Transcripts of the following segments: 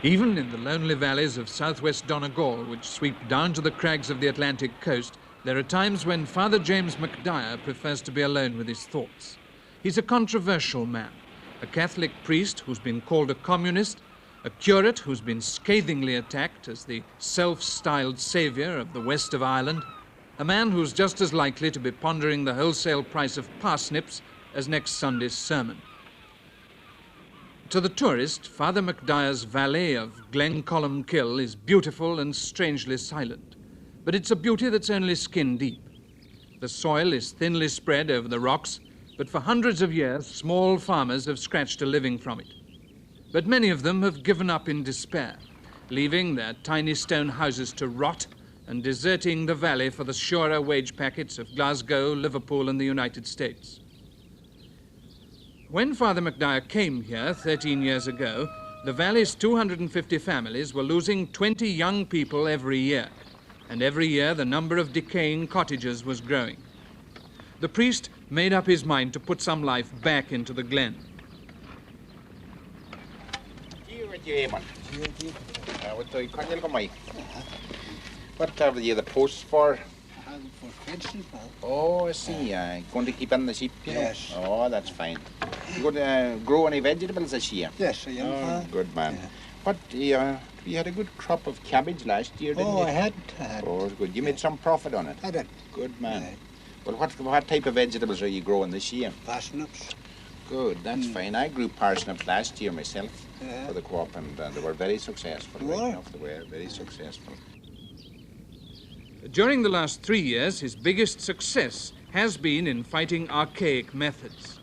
Even in the lonely valleys of southwest Donegal, which sweep down to the crags of the Atlantic coast, there are times when Father James McDyer prefers to be alone with his thoughts. He's a controversial man, a Catholic priest who's been called a communist, a curate who's been scathingly attacked as the self-styled saviour of the west of Ireland, a man who's just as likely to be pondering the wholesale price of parsnips as next Sunday's sermon. To the tourist, Father McDyer's valley of Glencolumbcille is beautiful and strangely silent, but it's a beauty that's only skin deep. The soil is thinly spread over the rocks, but for hundreds of years, small farmers have scratched a living from it. But many of them have given up in despair, leaving their tiny stone houses to rot and deserting the valley for the surer wage packets of Glasgow, Liverpool, and the United States. When Father McDyer came here 13 years ago, the valley's 250 families were losing 20 young people every year, and every year the number of decaying cottages was growing. The priest made up his mind to put some life back into the glen. What are the posts for? For fencing, pal. Oh, I see. Going to keep in the sheep, you know? Yes. Oh, that's fine. You going to grow any vegetables this year? Yes, I am. Oh, good man. Yeah. What, you had a good crop of cabbage last year, didn't you? I had. Oh, good. You made some profit on it? I did. Good man. Yeah. Well, what type of vegetables are you growing this year? Parsnips. Good, that's fine. I grew parsnips last year myself for the co-op, and they were very successful. They were? They were very successful. During the last 3 years, his biggest success has been in fighting archaic methods.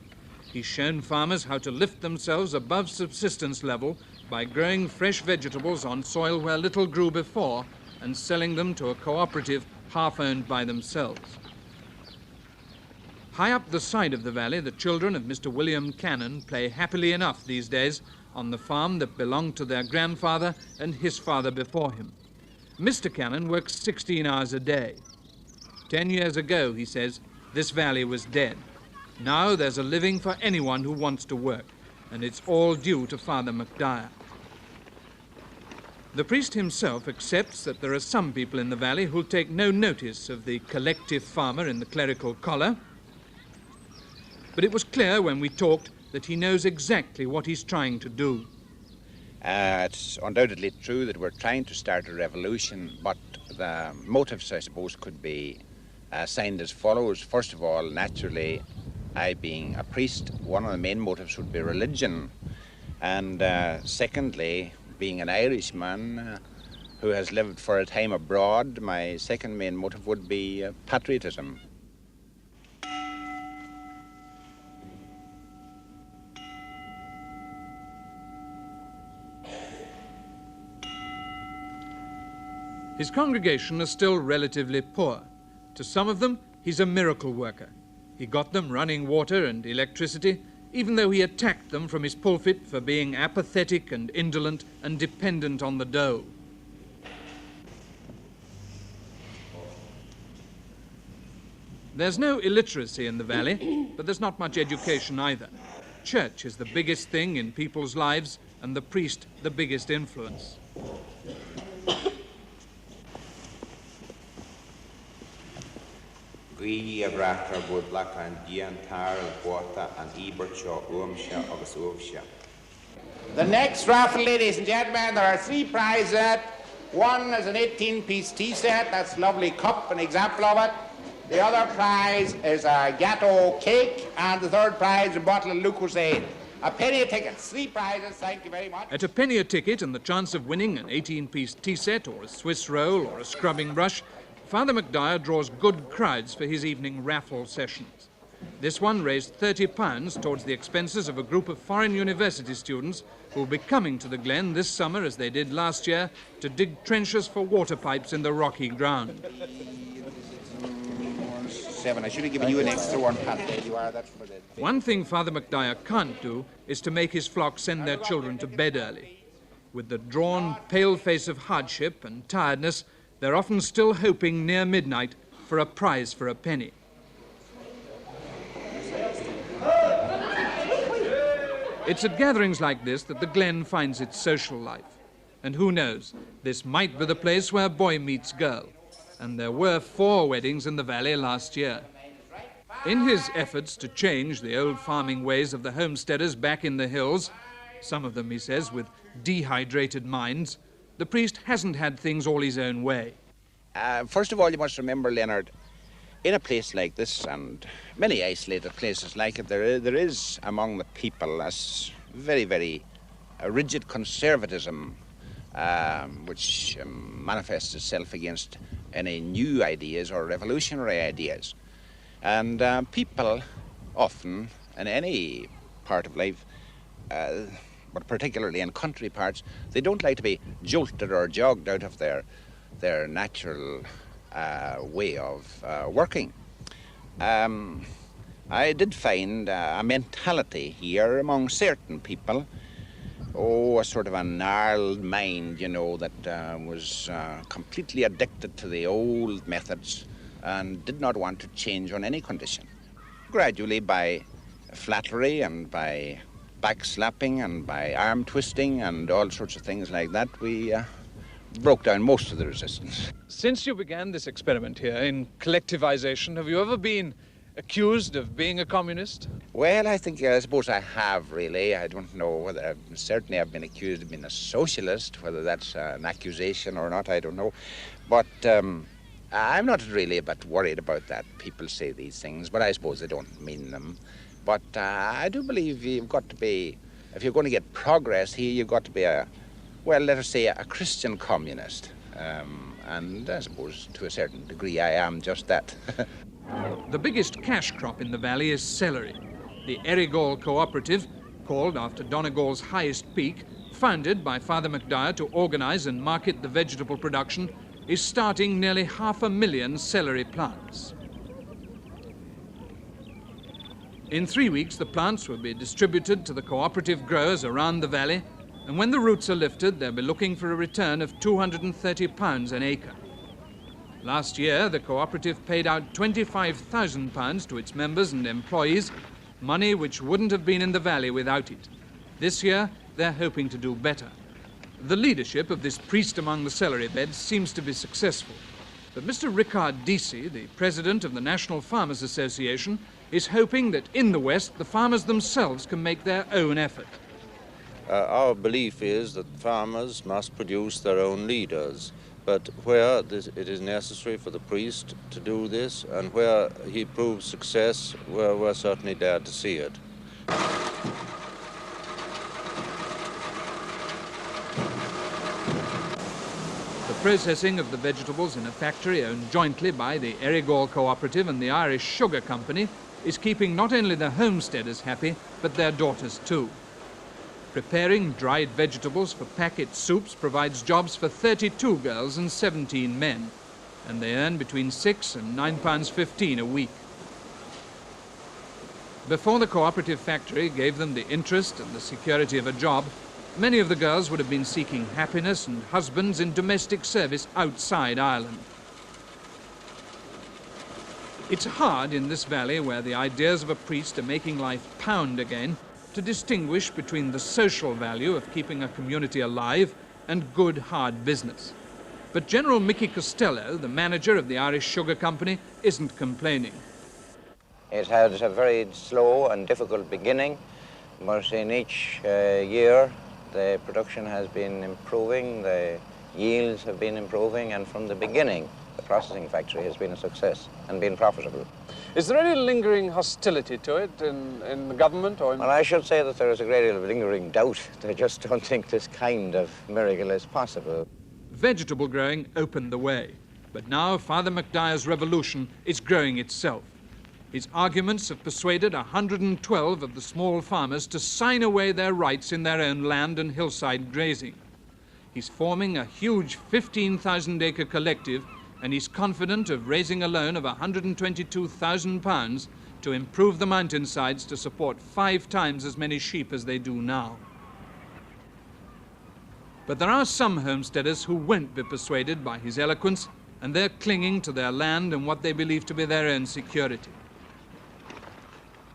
He's shown farmers how to lift themselves above subsistence level by growing fresh vegetables on soil where little grew before and selling them to a cooperative half-owned by themselves. High up the side of the valley, the children of Mr. William Cannon play happily enough these days on the farm that belonged to their grandfather and his father before him. Mr. Cannon works 16 hours a day. 10 years ago, he says, this valley was dead. Now there's a living for anyone who wants to work, and it's all due to Father McDyer. The priest himself accepts that there are some people in the valley who'll take no notice of the collective farmer in the clerical collar. But it was clear when we talked that he knows exactly what he's trying to do. It's undoubtedly true that we're trying to start a revolution, but the motives, I suppose, could be signed as follows. First of all, naturally, I being a priest, one of the main motives would be religion. And secondly, being an Irishman who has lived for a time abroad, my second main motive would be patriotism. His congregation are still relatively poor. To some of them, he's a miracle worker. He got them running water and electricity, even though he attacked them from his pulpit for being apathetic and indolent and dependent on the dole. There's no illiteracy in the valley, but there's not much education either. Church is the biggest thing in people's lives, and the priest the biggest influence. The next raffle, ladies and gentlemen, there are 3 prizes. One is an 18-piece tea set. That's a lovely cup, an example of it. The other prize is a gateau cake, and the third prize a bottle of Lucozade. A penny a ticket. 3 prizes, thank you very much. At a penny a ticket and the chance of winning an 18-piece tea set or a Swiss roll or a scrubbing brush, Father McDyer draws good crowds for his evening raffle sessions. This one raised £30 towards the expenses of a group of foreign university students who will be coming to the Glen this summer, as they did last year, to dig trenches for water pipes in the rocky ground. 7. I should have given you an extra one, Pat. There you are. That's for the... One thing Father McDyer can't do is to make his flock send their children to bed early. With the drawn, pale face of hardship and tiredness, they're often still hoping near midnight for a prize for a penny. It's at gatherings like this that the Glen finds its social life. And who knows, this might be the place where boy meets girl. And there were 4 weddings in the valley last year. In his efforts to change the old farming ways of the homesteaders back in the hills, some of them, he says, with dehydrated minds, the priest hasn't had things all his own way. First of all, you must remember, Leonard, in a place like this and many isolated places like it, there is among the people a very, very rigid conservatism which manifests itself against any new ideas or revolutionary ideas. And people often, in any part of life, but particularly in country parts, they don't like to be jolted or jogged out of their natural way of working. I did find a mentality here among certain people, a sort of a gnarled mind, you know, that was completely addicted to the old methods and did not want to change on any condition. Gradually, by flattery and by backslapping and by arm twisting and all sorts of things like that, we broke down most of the resistance. Since you began this experiment here in collectivization, have you ever been accused of being a communist? Well, I suppose I have, really. I don't know whether certainly I've been accused of being a socialist. Whether that's an accusation or not, I don't know. But I'm not really a bit worried about that. People say these things, but I suppose they don't mean them. But I do believe you've got to be, if you're going to get progress here, you've got to be let us say a Christian communist. And I suppose to a certain degree I am just that. The biggest cash crop in the valley is celery. The Donegal Co-Operative, called after Donegal's highest peak, founded by Father McDyer to organize and market the vegetable production, is starting nearly 500,000 celery plants. In 3 weeks, the plants will be distributed to the cooperative growers around the valley, and when the roots are lifted, they'll be looking for a return of £230 an acre. Last year, the cooperative paid out £25,000 to its members and employees, money which wouldn't have been in the valley without it. This year, they're hoping to do better. The leadership of this priest among the celery beds seems to be successful. But Mr. Rickard Deasy, the president of the National Farmers Association, is hoping that in the West, the farmers themselves can make their own effort. Our belief is that farmers must produce their own leaders, but where it is necessary for the priest to do this and where he proves success, we're certainly glad to see it. The processing of the vegetables in a factory owned jointly by the Donegal Co-Operative and the Irish Sugar Company is keeping not only the homesteaders happy, but their daughters too. Preparing dried vegetables for packet soups provides jobs for 32 girls and 17 men, and they earn between £6 and £9.15 a week. Before the cooperative factory gave them the interest and the security of a job, many of the girls would have been seeking happiness and husbands in domestic service outside Ireland. It's hard in this valley, where the ideas of a priest are making life pound again, to distinguish between the social value of keeping a community alive and good, hard business. But General Mickey Costello, the manager of the Irish Sugar Company, isn't complaining. It had a very slow and difficult beginning, but in each year the production has been improving, the yields have been improving, and from the beginning the processing factory has been a success and been profitable. Is there any lingering hostility to it in the government? Or Well, I should say that there is a great deal of lingering doubt. They just don't think this kind of miracle is possible. Vegetable growing opened the way, but now Father McDyer's revolution is growing itself. His arguments have persuaded 112 of the small farmers to sign away their rights in their own land and hillside grazing. He's forming a huge 15,000-acre collective, and he's confident of raising a loan of £122,000 to improve the mountainsides to support 5 times as many sheep as they do now. But there are some homesteaders who won't be persuaded by his eloquence, and they're clinging to their land and what they believe to be their own security.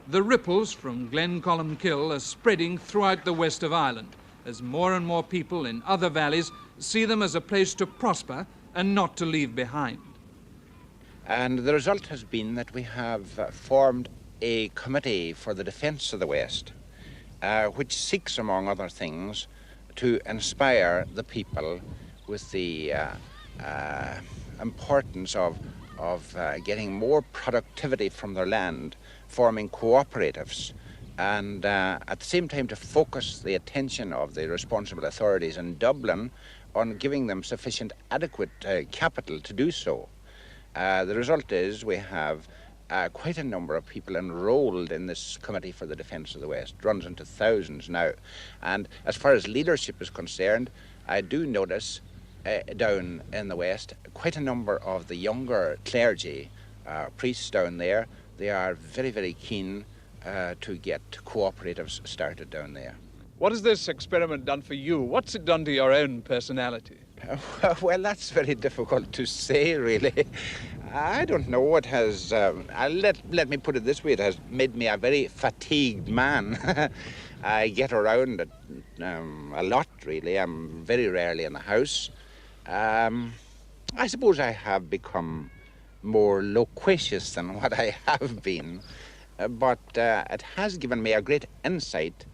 The ripples from Glencolumbcille are spreading throughout the west of Ireland, as more and more people in other valleys see them as a place to prosper and not to leave behind. And the result has been that we have formed a committee for the defence of the West, which seeks, among other things, to inspire the people with the importance of getting more productivity from their land, forming cooperatives, and at the same time to focus the attention of the responsible authorities in Dublin on giving them sufficient adequate capital to do so. The result is we have quite a number of people enrolled in this Committee for the Defence of the West. It runs into thousands now. And as far as leadership is concerned, I do notice down in the West quite a number of the younger clergy, priests down there. They are very, very keen to get cooperatives started down there. What has this experiment done for you? What's it done to your own personality? Well, that's very difficult to say, really. I don't know. It has, let me put it this way, it has made me a very fatigued man. I get around a lot, really. I'm very rarely in the house. I suppose I have become more loquacious than what I have been, but it has given me a great insight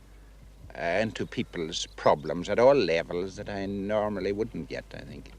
into people's problems at all levels that I normally wouldn't get, I think.